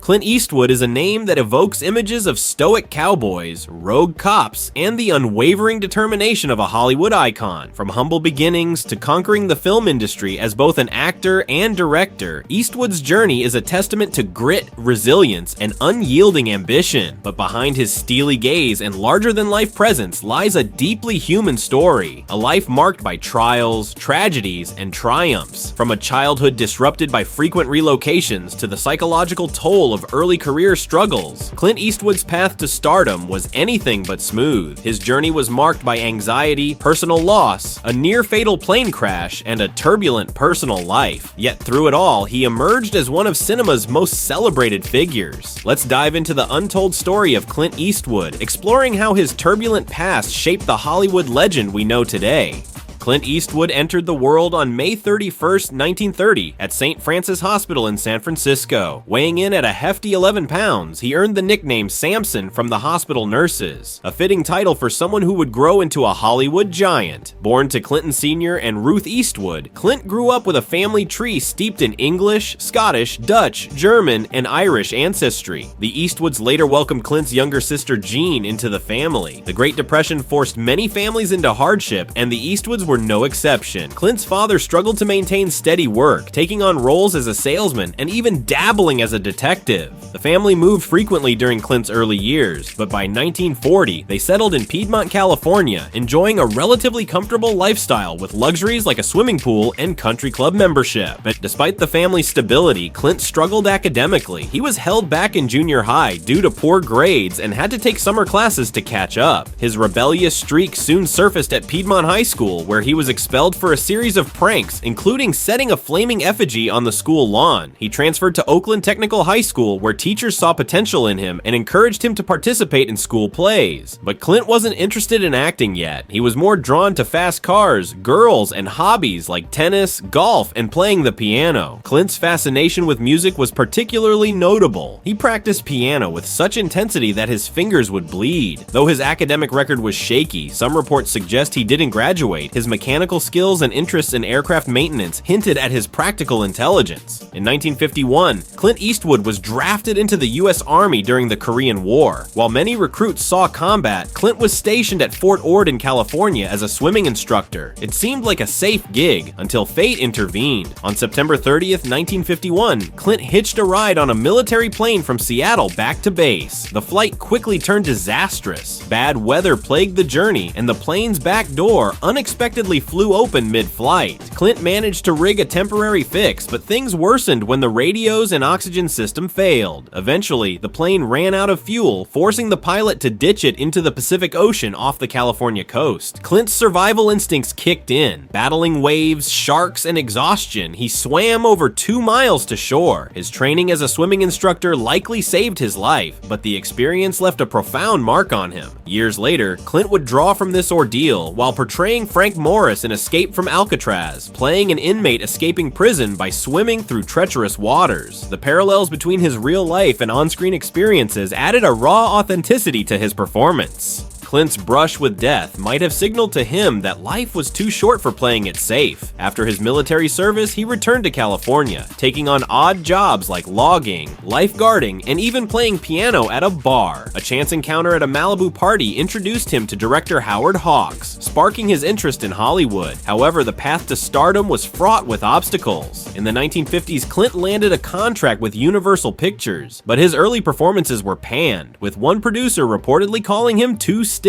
Clint Eastwood is a name that evokes images of stoic cowboys, rogue cops, and the unwavering determination of a Hollywood icon. From humble beginnings to conquering the film industry as both an actor and director, Eastwood's journey is a testament to grit, resilience, and unyielding ambition. But behind his steely gaze and larger-than-life presence lies a deeply human story, a life marked by trials, tragedies, and triumphs. From a childhood disrupted by frequent relocations to the psychological toll of early career struggles, Clint Eastwood's path to stardom was anything but smooth. His journey was marked by anxiety, personal loss, a near-fatal plane crash, and a turbulent personal life. Yet through it all, he emerged as one of cinema's most celebrated figures. Let's dive into the untold story of Clint Eastwood, exploring how his turbulent past shaped the Hollywood legend we know today. Clint Eastwood entered the world on May 31st, 1930 at St. Francis Hospital in San Francisco. Weighing in at a hefty 11 pounds, he earned the nickname Samson from the hospital nurses, a fitting title for someone who would grow into a Hollywood giant. Born to Clinton Sr. and Ruth Eastwood, Clint grew up with a family tree steeped in English, Scottish, Dutch, German, and Irish ancestry. The Eastwoods later welcomed Clint's younger sister Jean into the family. The Great Depression forced many families into hardship, and the Eastwoods were no exception. Clint's father struggled to maintain steady work, taking on roles as a salesman and even dabbling as a detective. The family moved frequently during Clint's early years, but by 1940, they settled in Piedmont, California, enjoying a relatively comfortable lifestyle with luxuries like a swimming pool and country club membership. But despite the family's stability, Clint struggled academically. He was held back in junior high due to poor grades and had to take summer classes to catch up. His rebellious streak soon surfaced at Piedmont High School, where he was expelled for a series of pranks, including setting a flaming effigy on the school lawn. He transferred to Oakland Technical High School, where teachers saw potential in him and encouraged him to participate in school plays. But Clint wasn't interested in acting yet. He was more drawn to fast cars, girls, and hobbies like tennis, golf, and playing the piano. Clint's fascination with music was particularly notable. He practiced piano with such intensity that his fingers would bleed. Though his academic record was shaky, some reports suggest he didn't graduate. His mechanical skills and interests in aircraft maintenance hinted at his practical intelligence. In 1951, Clint Eastwood was drafted into the U.S. Army during the Korean War. While many recruits saw combat, Clint was stationed at Fort Ord in California as a swimming instructor. It seemed like a safe gig until fate intervened. On September 30th, 1951, Clint hitched a ride on a military plane from Seattle back to base. The flight quickly turned disastrous. Bad weather plagued the journey, and the plane's back door unexpectedly flew open mid-flight. Clint managed to rig a temporary fix, but things worsened when the radios and oxygen system failed. Eventually, the plane ran out of fuel, forcing the pilot to ditch it into the Pacific Ocean off the California coast. Clint's survival instincts kicked in. Battling waves, sharks, and exhaustion, he swam over 2 miles to shore. His training as a swimming instructor likely saved his life, but the experience left a profound mark on him. Years later, Clint would draw from this ordeal while portraying Frank Morris in Escape from Alcatraz, playing an inmate escaping prison by swimming through treacherous waters. The parallels between his real life and on-screen experiences added a raw authenticity to his performance. Clint's brush with death might have signaled to him that life was too short for playing it safe. After his military service, he returned to California, taking on odd jobs like logging, lifeguarding, and even playing piano at a bar. A chance encounter at a Malibu party introduced him to director Howard Hawks, sparking his interest in Hollywood. However, the path to stardom was fraught with obstacles. In the 1950s, Clint landed a contract with Universal Pictures, but his early performances were panned, with one producer reportedly calling him too stiff.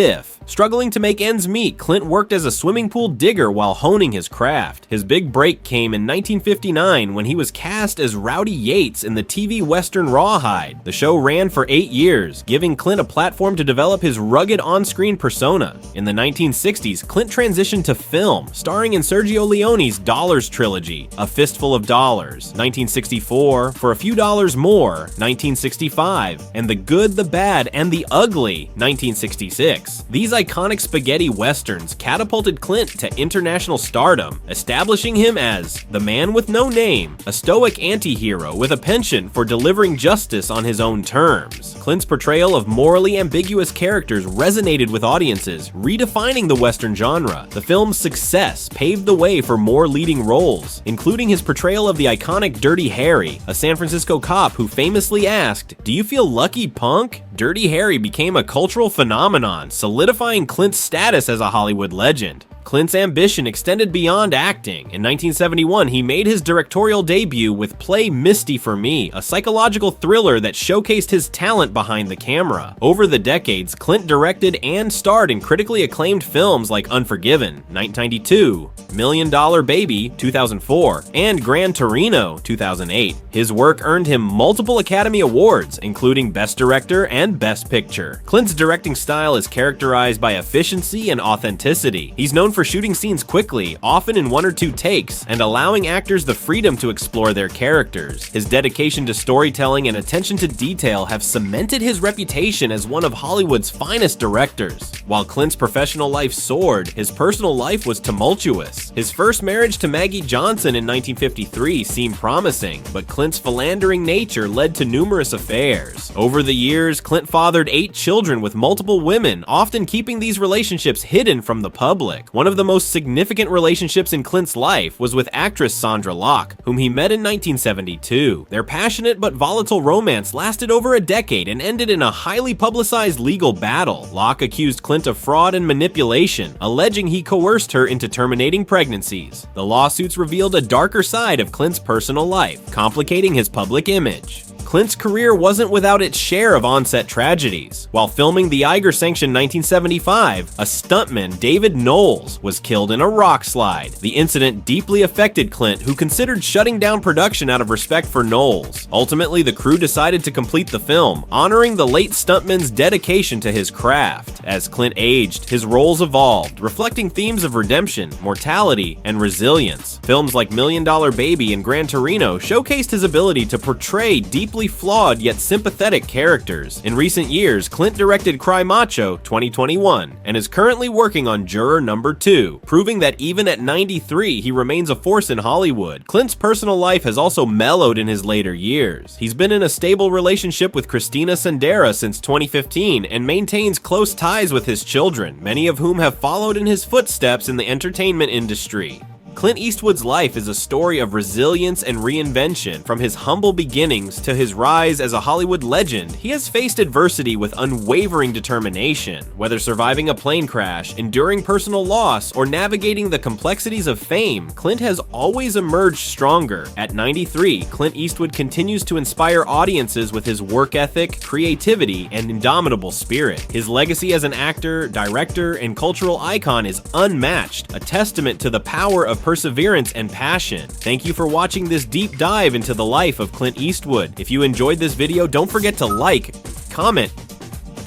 Struggling to make ends meet, Clint worked as a swimming pool digger while honing his craft. His big break came in 1959 when he was cast as Rowdy Yates in the TV Western Rawhide. The show ran for 8 years, giving Clint a platform to develop his rugged on-screen persona. In the 1960s, Clint transitioned to film, starring in Sergio Leone's Dollars trilogy, A Fistful of Dollars, 1964, For a Few Dollars More, 1965, and The Good, the Bad, and the Ugly, 1966. 1976. These iconic spaghetti westerns catapulted Clint to international stardom, establishing him as the man with no name, a stoic anti-hero with a penchant for delivering justice on his own terms. Clint's portrayal of morally ambiguous characters resonated with audiences, redefining the Western genre. The film's success paved the way for more leading roles, including his portrayal of the iconic Dirty Harry, a San Francisco cop who famously asked, "Do you feel lucky, punk?" Dirty Harry became a cultural phenomenon, solidifying Clint's status as a Hollywood legend. Clint's ambition extended beyond acting. In 1971, he made his directorial debut with Play Misty for Me, a psychological thriller that showcased his talent behind the camera. Over the decades, Clint directed and starred in critically acclaimed films like Unforgiven, 1992, Million Dollar Baby, 2004, and Gran Torino, 2008. His work earned him multiple Academy Awards, including Best Director and Best Picture. Clint's directing style is characterized by efficiency and authenticity. He's known for shooting scenes quickly, often in 1 or 2 takes, and allowing actors the freedom to explore their characters. His dedication to storytelling and attention to detail have cemented his reputation as one of Hollywood's finest directors. While Clint's professional life soared, his personal life was tumultuous. His first marriage to Maggie Johnson in 1953 seemed promising, but Clint's philandering nature led to numerous affairs. Over the years, Clint fathered 8 children with multiple women, often keeping these relationships hidden from the public. One of the most significant relationships in Clint's life was with actress Sandra Locke, whom he met in 1972. Their passionate but volatile romance lasted over a decade and ended in a highly publicized legal battle. Locke accused Clint of fraud and manipulation, alleging he coerced her into terminating pregnancies. The lawsuits revealed a darker side of Clint's personal life, complicating his public image. Clint's career wasn't without its share of on-set tragedies. While filming the Iger-sanctioned 1975, a stuntman, David Knowles, was killed in a rock slide. The incident deeply affected Clint, who considered shutting down production out of respect for Knowles. Ultimately, the crew decided to complete the film, honoring the late stuntman's dedication to his craft. As Clint aged, his roles evolved, reflecting themes of redemption, mortality, and resilience. Films like Million Dollar Baby and Gran Torino showcased his ability to portray deeply flawed yet sympathetic characters. In recent years, Clint directed Cry Macho 2021 and is currently working on Juror Number 2, proving that even at 93, he remains a force in Hollywood. Clint's personal life has also mellowed in his later years. He's been in a stable relationship with Christina Sendera since 2015 and maintains close ties with his children, many of whom have followed in his footsteps in the entertainment industry. Clint Eastwood's life is a story of resilience and reinvention. From his humble beginnings to his rise as a Hollywood legend, he has faced adversity with unwavering determination. Whether surviving a plane crash, enduring personal loss, or navigating the complexities of fame, Clint has always emerged stronger. At 93, Clint Eastwood continues to inspire audiences with his work ethic, creativity, and indomitable spirit. His legacy as an actor, director, and cultural icon is unmatched, a testament to the power of perseverance and passion. Thank you for watching this deep dive into the life of Clint Eastwood. If you enjoyed this video, don't forget to like, comment,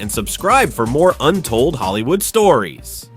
and subscribe for more untold Hollywood stories.